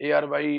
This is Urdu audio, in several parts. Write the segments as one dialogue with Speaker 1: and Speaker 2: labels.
Speaker 1: ARY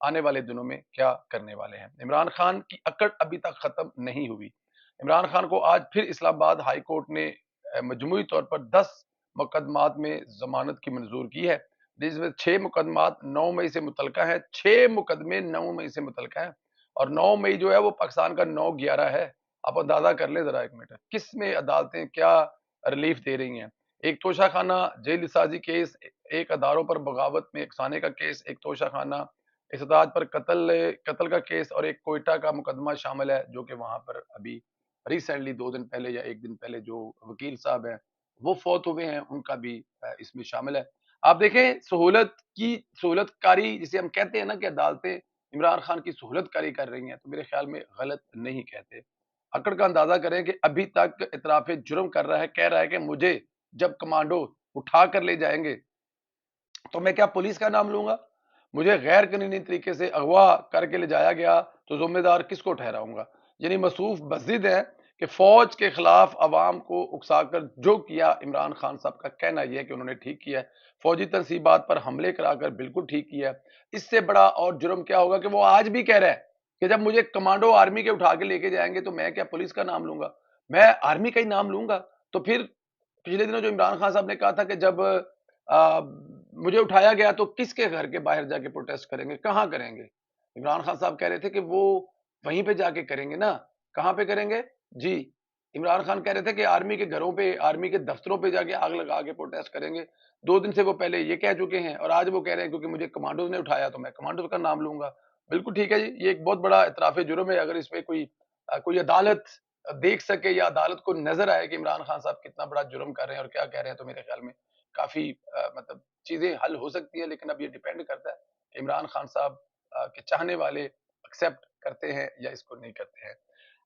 Speaker 1: آنے والے دنوں میں کیا کرنے والے ہیں۔ عمران خان کی اکڑ ابھی تک ختم نہیں ہوئی۔ عمران خان کو آج پھر اسلام آباد ہائی کورٹ نے مجموعی طور پر 10 مقدمات میں ضمانت کی منظور کی ہے، جس میں 6 مقدمات 9 مئی سے متعلقہ ہیں۔ 6 مقدمے 9 مئی سے متعلقہ ہیں اور 9 مئی جو ہے وہ پاکستان کا 9/11 ہے۔ آپ اندازہ کر لیں ذرا ایک منٹ، کس میں عدالتیں کیا ریلیف دے رہی ہیں۔ ایک توشہ خانہ جیل سازی کیس، ایک اداروں پر بغاوت میں اکسانے کا کیس، ایک توشہ خانہ استداد پر قتل کا کیس اور ایک کوئٹہ کا مقدمہ شامل ہے، جو کہ وہاں پر ابھی ریسنٹلی 2 دن پہلے یا 1 دن پہلے جو وکیل صاحب ہیں وہ فوت ہوئے ہیں، ان کا بھی اس میں شامل ہے۔ آپ دیکھیں سہولت کاری جسے ہم کہتے ہیں نا کہ عدالتیں عمران خان کی سہولت کاری کر رہی ہیں، تو میرے خیال میں غلط نہیں کہتے۔ اکڑ کا اندازہ کریں کہ ابھی تک اعتراف جرم کر رہا ہے، کہہ رہا ہے کہ مجھے جب کمانڈو اٹھا کر لے جائیں گے تو میں کیا پولیس کا نام لوں گا؟ مجھے غیر قانونی طریقے سے اغوا کر کے لے جایا گیا تو ذمہ دار کس کو ٹھہراؤں گا؟ یعنی مصروف بزد ہے کہ فوج کے خلاف عوام کو اکسا کر جو کیا عمران خان صاحب کا کہنا یہ ہے کہ انہوں نے ٹھیک کیا ہے، فوجی تنصیبات پر حملے کرا کر بالکل ٹھیک کیا ہے۔ اس سے بڑا اور جرم کیا ہوگا کہ وہ آج بھی کہہ رہا ہے کہ جب مجھے کمانڈو آرمی کے اٹھا کے لے کے جائیں گے تو میں کیا پولیس کا نام لوں گا؟ میں آرمی کا ہی نام لوں گا۔ تو پھر پچھلے دنوں جو عمران خان صاحب نے کہا تھا کہ جب مجھے اٹھایا گیا تو کس کے گھر کے باہر جا کے پروٹیسٹ کریں گے، کہاں کریں گے؟ عمران خان صاحب کہہ رہے تھے کہ وہ وہیں پہ جا کے کریں گے نا۔ کہاں پہ کریں گے؟ جی عمران خان کہہ رہے تھے کہ آرمی کے گھروں پہ، آرمی کے دفتروں پہ جا کے آگ لگا کے پروٹیسٹ کریں گے۔ 2 دن سے وہ پہلے یہ کہہ چکے ہیں اور آج وہ کہہ رہے ہیں کیونکہ مجھے کمانڈوز نے اٹھایا تو میں کمانڈوز کا نام لوں گا۔ بالکل ٹھیک ہے جی، یہ ایک بہت بڑا اعتراف جرم ہے۔ اگر اس پہ کوئی عدالت دیکھ سکے یا عدالت کو نظر آئے کہ عمران خان صاحب کتنا بڑا جرم کر رہے ہیں اور کیا کہہ رہے ہیں، تو میرے خیال میں کافی مطلب چیزیں حل ہو سکتی ہیں، لیکن اب یہ ڈیپینڈ کرتا ہے کہ عمران خان صاحب کے چاہنے والے ایکسیپٹ کرتے ہیں یا اس کو نہیں کرتے ہیں۔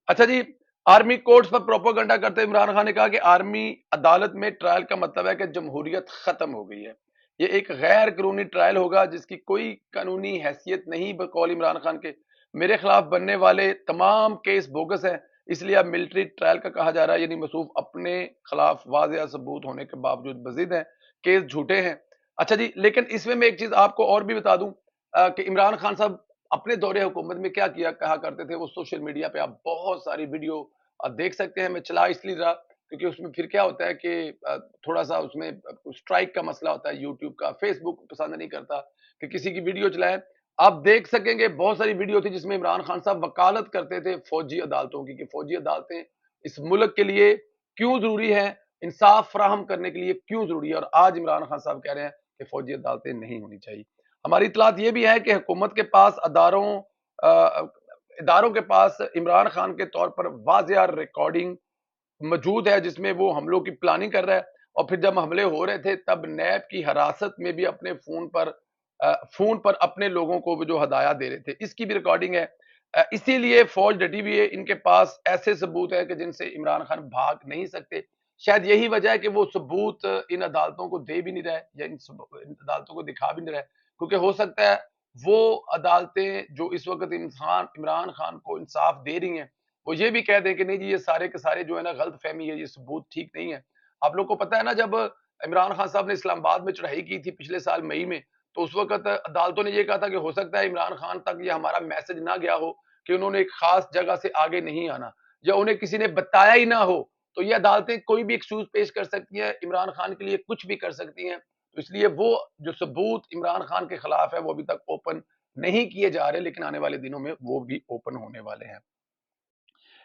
Speaker 1: اچھا جی، آرمی کورٹس پر پروپیگنڈا کرتے عمران خان نے کہا کہ آرمی عدالت میں ٹرائل کا مطلب ہے کہ جمہوریت ختم ہو گئی ہے۔ یہ ایک غیر قانونی ٹرائل ہوگا جس کی کوئی قانونی حیثیت نہیں۔ بقول عمران خان کے میرے خلاف بننے والے تمام کیس بوگس ہیں، اس لیے اب ملٹری ٹرائل کا کہا جا رہا ہے، یعنی مصروف اپنے خلاف واضح ثبوت ہونے کے باوجود بزد ہیں، کیس جھوٹے ہیں۔ اچھا جی، لیکن اس میں ایک چیز آپ کو اور بھی بتا دوں کہ عمران خان صاحب اپنے دور حکومت میں کیا کہا کرتے تھے۔ وہ سوشل میڈیا پہ آپ بہت ساری ویڈیو دیکھ سکتے ہیں۔ میں چلا اس لیے رہا کیونکہ اس میں پھر کیا ہوتا ہے کہ تھوڑا سا اس میں اسٹرائک کا مسئلہ ہوتا ہے، یوٹیوب کا، فیس بک پسند نہیں کرتا کہ کسی کی ویڈیو چلائیں۔ آپ دیکھ سکیں گے بہت ساری ویڈیو تھی جس میں عمران خان صاحب وکالت کرتے تھے فوجی عدالتوں کی، کہ فوجی عدالتیں اس ملک کے لیے کیوں ضروری ہیں، انصاف فراہم کرنے کے لیے کیوں ضروری ہے۔ اور آج عمران خان صاحب کہہ رہے ہیں کہ فوجی عدالتیں نہیں ہونی چاہیے۔ ہماری اطلاعات یہ بھی ہے کہ حکومت کے پاس اداروں کے پاس عمران خان کے طور پر واضح ریکارڈنگ موجود ہے جس میں وہ حملوں کی پلاننگ کر رہا ہے، اور پھر جب حملے ہو رہے تھے تب نیب کی حراست میں بھی اپنے فون پر اپنے لوگوں کو جو ہدایات دے رہے تھے، اس کی بھی ریکارڈنگ ہے۔ اسی لیے فوج ڈٹی ہوئی ہے، ان کے پاس ایسے ثبوت ہے کہ جن سے عمران خان بھاگ نہیں سکتے۔ شاید یہی وجہ ہے کہ وہ ثبوت ان عدالتوں کو دے بھی نہیں رہے یا ان عدالتوں کو دکھا بھی نہیں رہے، کیونکہ ہو سکتا ہے وہ عدالتیں جو اس وقت عمران خان کو انصاف دے رہی ہیں وہ یہ بھی کہہ دیں کہ نہیں جی یہ سارے کے سارے جو ہے نا غلط فہمی ہے، یہ ثبوت ٹھیک نہیں ہے۔ آپ لوگ کو پتہ ہے نا جب عمران خان صاحب نے اسلام آباد میں چڑھائی کی تھی پچھلے سال مئی میں، تو اس وقت عدالتوں نے یہ کہا تھا کہ ہو سکتا ہے عمران خان تک یہ ہمارا میسج نہ گیا ہو کہ انہوں نے ایک خاص جگہ سے آگے نہیں آنا، یا انہیں کسی نے بتایا ہی نہ ہو، تو یہ عدالتیں کوئی بھی ایکسکیوز پیش کر سکتی ہیں، عمران خان کے لیے کچھ بھی کر سکتی ہیں۔ تو اس لیے وہ جو ثبوت عمران خان کے خلاف ہے وہ ابھی تک اوپن نہیں کیے جا رہے، لیکن آنے والے دنوں میں وہ بھی اوپن ہونے والے ہیں۔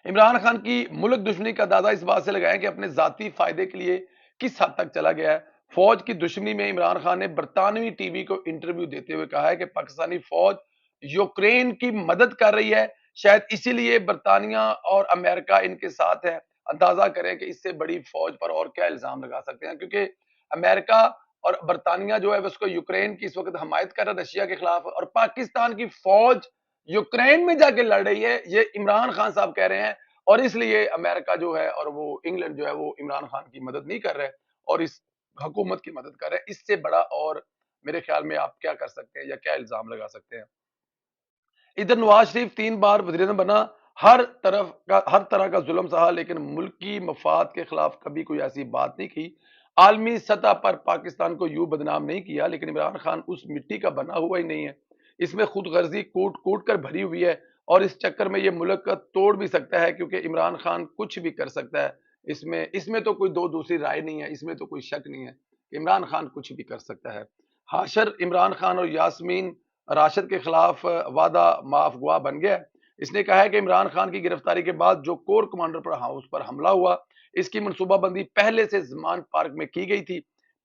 Speaker 1: عمران خان کی ملک دشمنی کا اندازہ اس بات سے لگائیں کہ اپنے ذاتی فائدے کے لیے کس حد تک چلا گیا ہے۔ فوج کی دشمنی میں عمران خان نے برطانوی ٹی وی کو انٹرویو دیتے ہوئے کہا ہے کہ پاکستانی فوج یوکرین کی مدد کر رہی ہے، شاید اسی لیے برطانیہ اور امریکہ ان کے ساتھ ہے۔ اندازہ کریں کہ اس سے بڑی فوج پر اور کیا الزام لگا سکتے ہیں، کیونکہ امریکہ اور برطانیہ جو ہے اس کو یوکرین کی اس وقت حمایت کر رہا ہے رشیا کے خلاف، اور پاکستان کی فوج یوکرین میں جا کے لڑ رہی ہے، یہ عمران خان صاحب کہہ رہے ہیں، اور اس لیے امریکہ جو ہے اور وہ انگلینڈ جو ہے وہ عمران خان کی مدد نہیں کر رہے اور اس حکومت کی مدد کر رہے ہیں۔ اس سے بڑا اور میرے خیال میں آپ کیا کر سکتے ہیں یا کیا الزام لگا سکتے ہیں؟ ادھر نواز شریف 3 بار وزیر اعظم بنا، ہر طرح کا ظلم سہا، لیکن ملکی مفاد کے خلاف کبھی کوئی ایسی بات نہیں کی۔ عالمی سطح پر پاکستان کو یوں بدنام نہیں کیا، لیکن عمران خان اس مٹی کا بنا ہوا ہی نہیں ہے۔ اس میں خود غرضی کوٹ کوٹ کر بھری ہوئی ہے، اور اس چکر میں یہ ملک کا توڑ بھی سکتا ہے، کیونکہ عمران خان کچھ بھی کر سکتا ہے۔ اس میں تو کوئی دو دوسری رائے نہیں ہے، اس میں تو کوئی شک نہیں ہے کہ عمران خان کچھ بھی کر سکتا ہے۔ حاشر عمران خان اور یاسمین راشد کے خلاف وعدہ معاف گواہ بن گیا ہے۔ اس نے کہا ہے کہ عمران خان کی گرفتاری کے بعد جو کور کمانڈر پر ہاؤس پر حملہ ہوا، اس کی منصوبہ بندی پہلے سے زمان پارک میں کی گئی تھی۔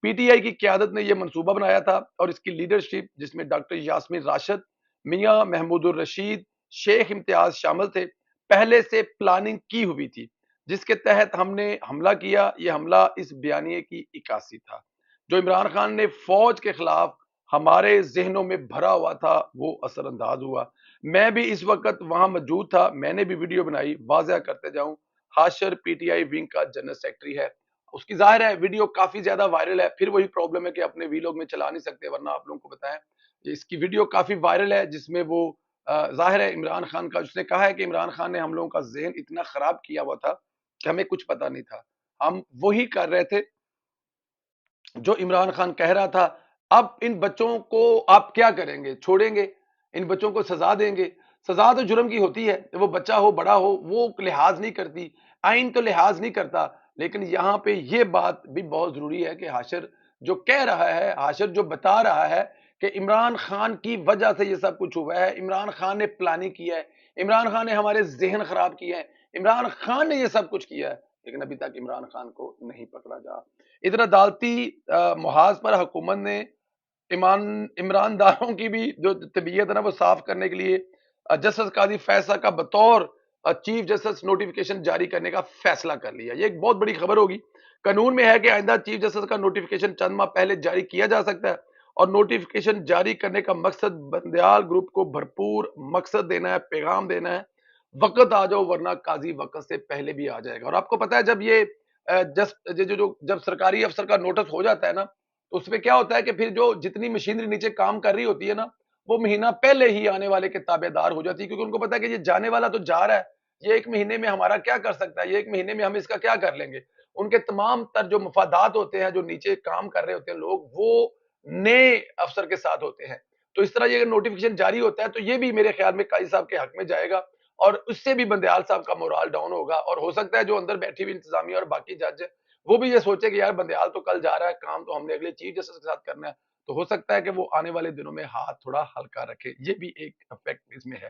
Speaker 1: پی ٹی آئی کی قیادت نے یہ منصوبہ بنایا تھا، اور اس کی لیڈرشپ، جس میں ڈاکٹر یاسمین راشد، میاں محمود الرشید، شیخ امتیاز شامل تھے، پہلے سے پلاننگ کی ہوئی تھی، جس کے تحت ہم نے حملہ کیا۔ یہ حملہ اس بیانیے کی عکاسی تھا جو عمران خان نے فوج کے خلاف ہمارے ذہنوں میں بھرا ہوا تھا، وہ اثر انداز ہوا۔ میں بھی اس وقت وہاں موجود تھا، میں نے بھی ویڈیو بنائی۔ واضح کرتے جاؤں، Hashir P T I wing کا جنرل سیکرٹری ہے، اس کی ظاہر ہے ویڈیو کافی زیادہ وائرل ہے۔ پھر وہی پرابلم ہے کہ اپنے ویلوگ میں چلا نہیں سکتے، ورنہ آپ لوگوں کو بتائیں اس کی ویڈیو کافی وائرل ہے، جس میں وہ ظاہر ہے عمران خان کا، اس نے کہا ہے کہ عمران خان نے ہم لوگوں کا ذہن اتنا خراب کیا ہوا تھا کہ ہمیں کچھ پتا نہیں تھا، ہم وہی کر رہے تھے جو عمران خان کہہ رہا تھا۔ اب ان بچوں کو آپ کیا کریں گے؟ چھوڑیں گے؟ ان بچوں کو سزا دیں گے؟ سزا تو جرم کی ہوتی ہے، وہ بچہ ہو بڑا ہو، وہ لحاظ نہیں کرتی، آئین تو لحاظ نہیں کرتا۔ لیکن یہاں پہ یہ بات بھی بہت ضروری ہے کہ حاشر جو کہہ رہا ہے، حاشر جو بتا رہا ہے کہ عمران خان کی وجہ سے یہ سب کچھ ہوا ہے، عمران خان نے پلاننگ کیا ہے، عمران خان نے ہمارے ذہن خراب کیے ہیں، عمران خان نے یہ سب کچھ کیا ہے، لیکن ابھی تک عمران خان کو نہیں پکڑا جا۔ ادھر عدالتی محاذ پر حکومت نے عمران داروں کی بھی جو طبیعت ہے نا وہ صاف کرنے کے لیے جسٹس قاضی فیصل کا بطور چیف جسٹس نوٹیفیکیشن جاری کرنے کا فیصلہ کر لیا۔ یہ ایک بہت بڑی خبر ہوگی۔ قانون میں ہے کہ آئندہ چیف جسٹس کا نوٹیفیکیشن چند ماہ پہلے جاری کیا جا سکتا ہے، اور نوٹیفیکیشن جاری کرنے کا مقصد بندیال گروپ کو بھرپور مقصد دینا ہے، پیغام دینا ہے، وقت آ جاؤ ورنہ قاضی وقت سے پہلے بھی آ جائے گا۔ اور آپ کو پتا ہے جب یہ جب سرکاری افسر کا نوٹس ہو جاتا ہے نا، تو اس میں کیا ہوتا ہے کہ پھر جو جتنی مشینری نیچے کام کر رہی ہوتی ہے نا، وہ مہینہ پہلے ہی آنے والے کے تابع دار ہو جاتی ہے، کیونکہ ان کو پتا ہے کہ یہ جانے والا تو جا رہا ہے، یہ ایک مہینے میں ہمارا کیا کر سکتا ہے، یہ ایک مہینے میں ہم اس کا کیا کر لیں گے۔ ان کے تمام تر جو مفادات ہوتے ہیں، جو نیچے کام کر رہے ہوتے ہیں لوگ، وہ نئے افسر کے ساتھ ہوتے ہیں۔ تو اس طرح یہ نوٹیفیکیشن جاری ہوتا ہے تو یہ بھی میرے خیال میں قاضی صاحب کے حق میں جائے گا، اور اس سے بھی بندیال صاحب کا مورال ڈاؤن ہوگا، اور ہو سکتا ہے جو اندر بیٹھی ہوئی انتظامیہ اور باقی جج ہے وہ بھی یہ سوچے کہ یار بندیال تو کل جا رہا ہے، کام تو ہم نے اگلے چیف جسٹس کے ساتھ کرنا ہے، تو ہو سکتا ہے کہ وہ آنے والے دنوں میں ہاتھ تھوڑا ہلکا رکھے۔ یہ بھی ایک افیکٹ اس میں ہے۔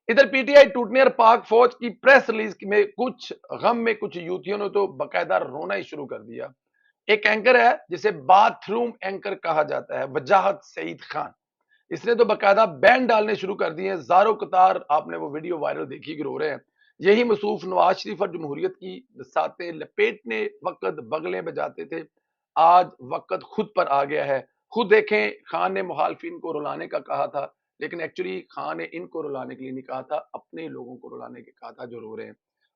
Speaker 1: ادھر پی ٹی آئی ٹوٹنے اور پاک فوج کی پریس ریلیز میں کچھ غم میں کچھ یوتھیوں نے تو باقاعدہ رونا ہی شروع کر دیا۔ ایک اینکر ہے جسے باتھ روم اینکر کہا جاتا ہے، وجاہت سعید خان، اس نے تو باقاعدہ بین ڈالنے شروع کر دیے ہیں، زاروں قطار آپ نے وہ ویڈیو وائرل دیکھی کہ رو رہے ہیں۔ یہی مصروف نواز شریف اور جمہوریت کی بساتیں لپیٹنے وقت بغلیں بجاتے تھے، آج وقت خود پر آ گیا ہے۔ خود دیکھیں، خان نے مخالفین کو رلانے کا کہا تھا، لیکن ایکچولی خان نے ان کو رلانے کے لیے نہیں کہا تھا، اپنے لوگوں کو رلانے کے کہا تھا جو رو رہے ہیں۔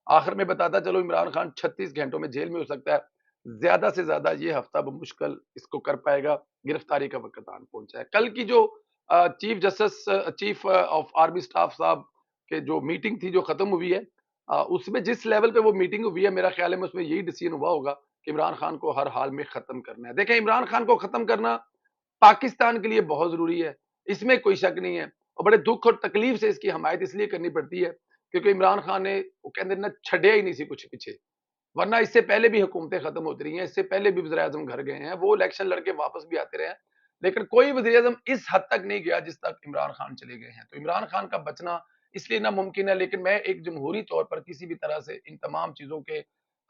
Speaker 1: آخر میں بتاتا چلو، عمران خان 36 گھنٹوں میں جیل میں ہو سکتا ہے، زیادہ سے زیادہ یہ ہفتہ بمشکل اس کو کر پائے گا، گرفتاری کا وقت آن پہنچا ہے۔ کل کی جو chief justice chief of army staff صاحب کے جو میٹنگ تھی جو ختم ہوئی ہے، اس میں جس لیول پہ وہ میٹنگ ہوئی ہے، میرا خیال ہے اس میں یہی ڈیسیژن ہوا ہوگا کہ عمران خان کو ہر حال میں ختم کرنا ہے۔ دیکھیں، عمران خان کو ختم کرنا پاکستان کے لیے بہت ضروری ہے، اس میں کوئی شک نہیں ہے، اور بڑے دکھ اور تکلیف سے اس کی حمایت اس لیے کرنی پڑتی ہے کیونکہ عمران خان نے وہ کہتے ہیں نا چھڑیا ہی نہیں سی کچھ پیچھے، ورنہ اس سے پہلے بھی حکومتیں ختم ہوتی رہی ہیں، اس سے پہلے بھی وزیر اعظم گھر گئے ہیں، وہ الیکشن لڑ کے واپس بھی آتے رہے ہیں، لیکن کوئی وزیر اعظم اس حد تک نہیں گیا جس تک عمران خان چلے گئے ہیں۔ تو عمران خان کا بچنا اس لیے ناممکن ہے، لیکن میں ایک جمہوری طور پر کسی بھی طرح سے ان تمام چیزوں کے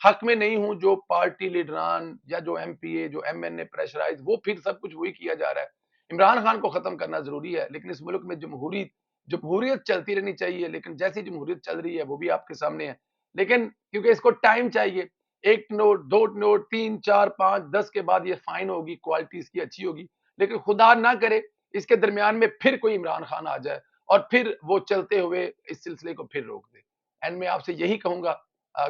Speaker 1: حق میں نہیں ہوں جو پارٹی لیڈران یا جو ایم پی اے جو ایم این اے پریشرائز، وہ پھر سب کچھ وہی کیا جا رہا ہے۔ عمران خان کو ختم کرنا ضروری ہے، لیکن اس ملک میں جمہوریت چلتی رہنی چاہیے، لیکن جیسی جمہوریت چل رہی ہے وہ بھی آپ کے سامنے ہے، لیکن کیونکہ اس کو ٹائم چاہیے، ایک نوٹ، دو نوٹ، 3 4 5 10 کے بعد یہ فائن ہوگی، کوالٹی اس کی اچھی ہوگی، لیکن خدا نہ کرے اس کے درمیان میں پھر کوئی عمران خان آ جائے اور پھر وہ چلتے ہوئے اس سلسلے کو پھر روک دے۔ اینڈ میں آپ سے یہی کہوں گا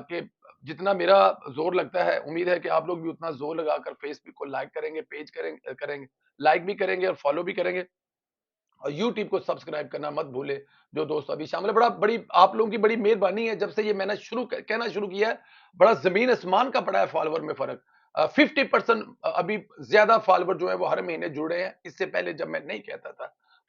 Speaker 1: کہ جتنا میرا زور لگتا ہے، امید ہے کہ آپ لوگ بھی اتنا زور لگا کر فیس بک کو لائک کریں گے، پیج کریں گے، لائک بھی کریں گے اور فالو بھی کریں گے، اور یوٹیوب کو سبسکرائب کرنا مت بھولے جو دوست ابھی شامل ہے۔ بڑی آپ لوگوں کی بڑی مہربانی ہے، جب سے یہ میں نے کہنا شروع کیا ہے، بڑا زمین آسمان کا پڑا ہے فالوور میں فرق۔ 50% ابھی زیادہ فالوور جو ہیں وہ ہر مہینے جڑے ہیں، اس سے پہلے جب میں نہیں کہتا تھا